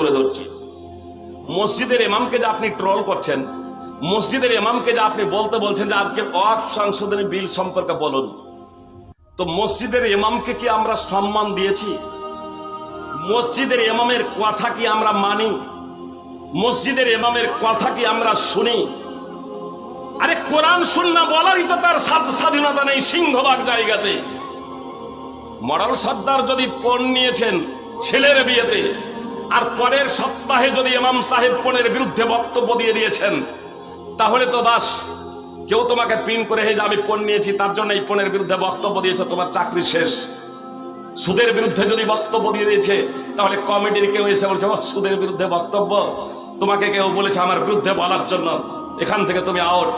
তুলে ধরছি। মসজিদের ইমামকে যে আপনি ট্রল করছেন, মসজিদের ইমামকে যে আপনি বলতে বলছেন যে আজকে ওয়াকফ সংশোধনী বিল সম্পর্কে বলুন, তো মসজিদের ইমামকে কি আমরা সম্মান দিয়েছি? মসজিদের ইমামের কথা কি আমরা মানি? মসজিদের ইমামের কথা কি আমরা শুনি? আরে কোরআন সুন্নাহ বলারই তো তার স্বাধীনতা নেই সিংহভাগ জায়গাতে। মডাল সর্দার যদি পণ নিয়েছেন ছেলের বিয়েতে, আর পরের সপ্তাহে যদি ইমাম সাহেব পণের বিরুদ্ধে বক্তব্য দিয়ে দিয়েছেন, তাহলে তো বাস, কেউ তোমাকে পিন করে যে আমি পণ নিয়েছি তার জন্য এই পণের বিরুদ্ধে বক্তব্য দিয়েছে, তোমার চাকরি শেষ। সুদের বিরুদ্ধে যদি বক্তব্য দিয়ে দিয়েছে, তাহলে কমিটির কেউ এসে বলছে সুদের বিরুদ্ধে বক্তব্য, তোমাকে কেউ বলেছে আমার বিরুদ্ধে বলার জন্য, এখান থেকে তুমি আউট।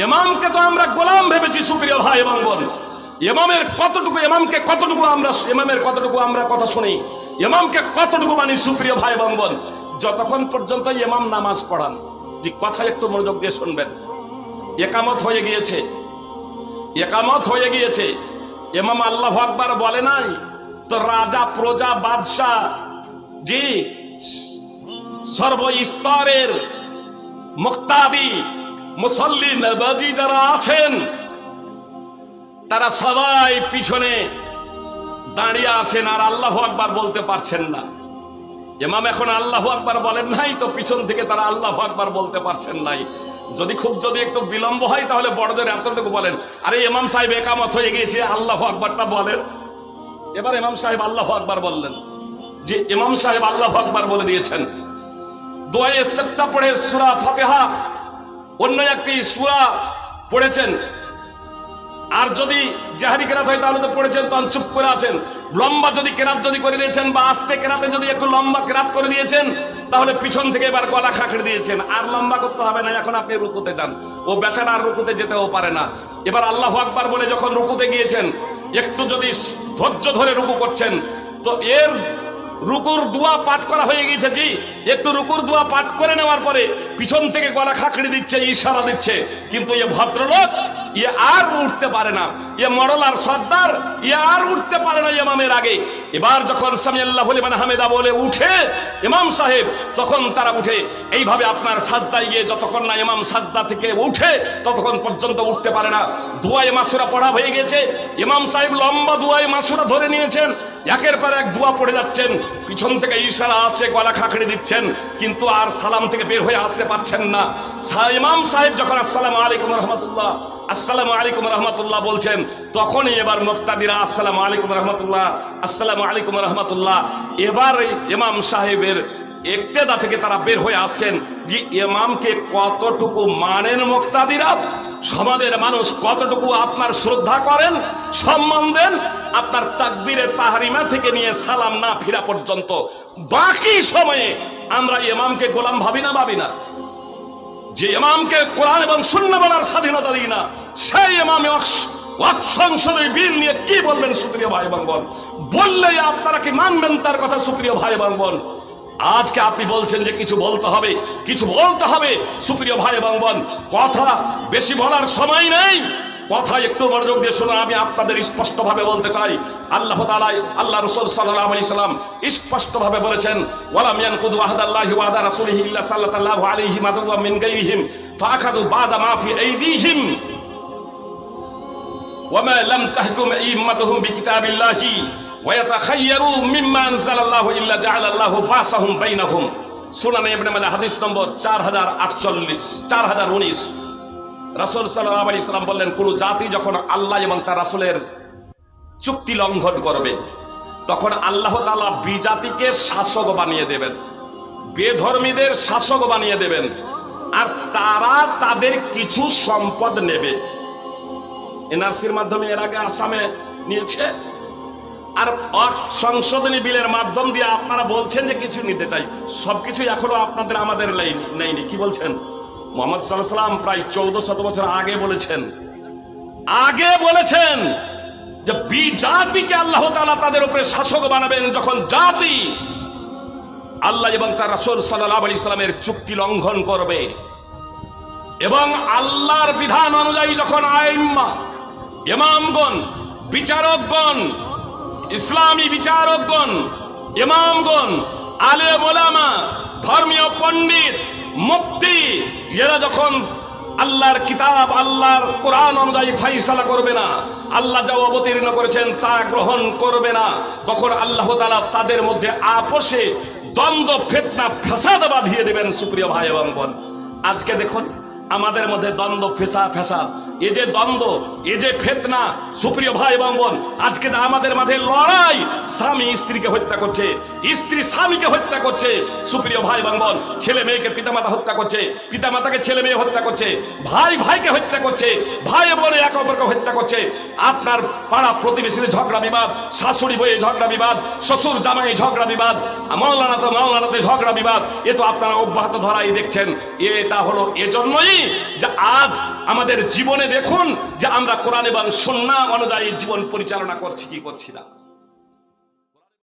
ইমামকে তো আমরা গোলাম ভেবেছি সুপ্রিয় ভাই এবং বোন। ইমামের কতটুকু, ইমামকে কতটুকু আমরা, ইমামের কতটুকু আমরা কথা শুনি, ইমামকে কতটুকু মানি সুপ্রিয় ভাই এবং বোন, যতক্ষণ পর্যন্ত ইমাম নামাজ পড়ান। যে কথা একটু মনোযোগ দিয়ে শুনবেন। একামত হয়ে গিয়েছে, একামত হয়ে গিয়েছে, ইমাম আল্লাহু আকবার বলে নাই, তো রাজা প্রজা বাদশাহ জি সর্বস্তরের মুক্তাদি মুসল্লি নবাজি যারা আছেন, তারা সবাই পিছনে দাঁড়িয়ে আছেন আর আল্লাহু আকবার বলতে পারছেন না। ইমাম এখন আল্লাহু আকবার বলেন নাই, তো পিছন থেকে তারা আল্লাহু আকবার বলতে পারছেন নাই। যদি একটু বিলম্ব হয় তাহলে বড়দের এতটুকু বলেন, আরে ইমাম সাহেব একামত হয়ে গিয়েছে, আল্লাহু আকবারটা বলেন। এবার ইমাম সাহেব আল্লাহু আকবার বললেন, যে ইমাম সাহেব আল্লাহু আকবার বলে দিয়েছেন। দোয়া ইস্তেফতা পড়ে সূরা ফাতিহা অন্য একটি সূরা পড়েছেন, আর যদি জাহরি কেরাত হয় তাহলে তো পড়েছেন, তখন চুপ করে আছেন। লম্বা যদি কেরাত যদি করে দিয়েছেন বা আস্তে কেরাতে যদি একটু লম্বা কেরাত করে দিয়েছেন, তাহলে পিছন থেকে এবার গলা খাঁকড়ে দিয়েছেন, আর লম্বা করতে হবে না, এখন আপনি রুকুতে যান। ও বেচারা আর রুকুতে যেতেও পারে না। এবার আল্লাহু আকবার বলে যখন রুকুতে গিয়েছেন, একটু যদি ধৈর্য ধরে রুকু করছেন, তো এর রুকুর দোয়া পাঠ করা হয়ে গিয়েছে। জি, একটু রুকুর দোয়া পাঠ করে নেওয়ার পরে পিছন থেকে গলা খাঁকড়ি দিচ্ছে, ইশারা দিচ্ছে, কিন্তু এ ভদ্রলোক ইয়ে আর উঠতে পারে না, ইয়ে মডল আর সর্দার ইয়ে আর উঠতে পারে না ইমামের আগে। এবার যখন সামিআল্লাহু লিমান হামিদা বলে উঠে ইমাম সাহেব, তখন তারা উঠে এইভাবে আপনার সাজদায় গিয়ে যতক্ষণ না ইমাম সাজদা থেকে উঠে ততক্ষণ পর্যন্ত উঠতে পারে না। দুআয়ে মাসুরা পড়া হয়ে গেছে, ইমাম সাহেব লম্বা দুআয়ে মাসুরা ধরে নিয়েছেন, একের পর এক দোয়া পড়ে যাচ্ছেন, পিছন থেকে ইশারা আসছে, গলা খাঁকড়ে দিচ্ছেন, কিন্তু আর সালাম থেকে বের হয়ে আসতে পারছেন না। ইমাম সাহেব যখন আসসালামু আলাইকুম রাহমাতুল্লাহ, আসসালামু আলাইকুম রাহমাতুল্লাহ বলছেন, তখনই এবার মুক্তাদিরা আসসালামু আলাইকুম রাহমাতুল্লাহ, আসসালামু আলাইকুম রাহমাতুল্লাহ। এবার ইমাম সাহেবের ইক্তেদা থেকে তারা বের হয়ে আসছেন। যে ইমামকে কতটুকু মানেন মুক্তাদিরা, সমাজের মানুষ কতটুকু আপনার শ্রদ্ধা করেন, সম্মান দেন, আপনার তাকবীরে তাহরিমা থেকে নিয়ে সালাম না ফিরা পর্যন্ত বাকি সময়ে আমরা ইমামকে গোলাম ভাবি না? যে ইমামকে কোরআন এবং সুন্নাহ বলার স্বাধীনতা দিই না, সেই ইমামে ওয়াকফ সংশোধনী বিল নিয়ে কি বলবেন সুপ্রিয় ভাই এবং বোন? বললেই আপনারা কি মানবেন তার কথা সুপ্রিয় ভাই এবং বোন? আজকে আপনি বলছেন যে কিছু বলতে হবে, কিছু বলতে হবে সুপ্রিয় ভাই এবং বোন। কথা বেশি বলার সময় নেই, কথা একটু মনোযোগ দিয়ে শুনুন। আমি আপনাদের স্পষ্টভাবে বলতে চাই, আল্লাহ তাআলা, আল্লাহ রাসূল সাল্লাল্লাহু আলাইহি সাল্লাম স্পষ্টভাবে বলেছেন, ওয়ালাম ইয়ানকুদু আহদাল্লাহি ওয়া আহদা রাসূলিহি ইল্লা সাল্লাল্লাহু আলাইহি মাদুওয়া মিন গায়রিহিম ফাআখাযু বা'দা মা ফি আইদিহিম ওয়া মা লাম তাহকুম আইম্মাতুহুম বিকিতাবিল্লাহি ওয়া ইয়াতাখায়্যারু মিম্মা আনজালাল্লাহু ইল্লা জাআলাল্লাহু বাসাহুম বাইনাহুম। সুনানে ইবনে মাজাহ হাদিস নম্বর 4019। রাসূল সাল্লাল্লাহু আলাইহি সাল্লাম বললেন, কোন জাতি যখন আল্লাহ এবং তার রাসূলের চুক্তি লঙ্ঘন করবে, তখন আল্লাহ তাআলা বিজাতিকে শাসক বানিয়ে দেবেন, বেধর্মীদের শাসক বানিয়ে দেবেন, আর তারা তাদের কিছু সম্পদ নেবে। এনআরসির মাধ্যমে এর আগে আসামে নিয়েছে, আর সংশোধনী বিলের মাধ্যম দিয়ে আপনারা বলছেন যে কিছু নিতে চাই, সবকিছু এখনো আপনাদের আমাদের নেয়নি। কি বলছেন? মুহাম্মদ সাল্লাল্লাহু আলাইহি ওয়াসাল্লাম প্রায় 1400 বছর আগে বলেছেন যে বিজাতিকে আল্লাহ তাআলা তাদের উপরে শাসক বানাবেন যখন জাতি আল্লাহ এবং তার রাসূল সাল্লাল্লাহু আলাইহি ওয়াসাল্লামের চুক্তি লঙ্ঘন করবে, এবং আল্লাহর বিধান অনুযায়ী যখন আইম্মা, ইমামগণ, বিচারকগণ, ইসলামী বিচারকগণ, ইমামগণ আলেম ওলামা, ধর্মীয় পণ্ডিত, মুফতি, এরা যখন আল্লাহর কিতাব, আল্লাহর কোরআন অনুযায়ী ফাইসালা করবে না, আল্লাহ যা অবতীর্ণ করেছেন তা গ্রহণ করবে না, তখন আল্লাহ তাআলা তাদের মধ্যে আপোষে দ্বন্দ্ব, ফিতনা, ফাসাদ বাঁধিয়ে দেবেন। সুপ্রিয় ভাই এবং বোন, আজকে দেখুন আমাদের মধ্যে দ্বন্দ্ব, ফাসাদ, এই যে দ্বন্দ্ব, এই যে ফিতনা, সুপ্রিয় ভাই এবং বোন, আজকে আমাদের মাঝে লড়াই, স্বামী স্ত্রীকে হত্যা করছে, স্ত্রী স্বামীকে হত্যা করছে, সুপ্রিয় ভাই এবং বোন, ছেলে মেয়েকে পিতামাতা হত্যা করছে, পিতামাতাকে ছেলে মেয়ে হত্যা করছে, ভাই ভাইকে হত্যা করছে, ভাই বোনে একে অপরকে হত্যা করছে, আপনার পাড়া প্রতিবেশীদের ঝগড়া বিবাদ, শাশুড়ি বইয়ে ঝগড়া বিবাদ, শ্বশুর জামাই ঝগড়া বিবাদ, মাওলানাতে ঝগড়া বিবাদ, এ তো আপনারা অব্যাহত ধরাই দেখছেন। এটা হলো এজন্যই যে আজ আমাদের জীবনে দেখুন যে আমরা কোরআন এবং সুন্নাহ অনুযায়ী জীবন পরিচালনা করছি কি করছি না।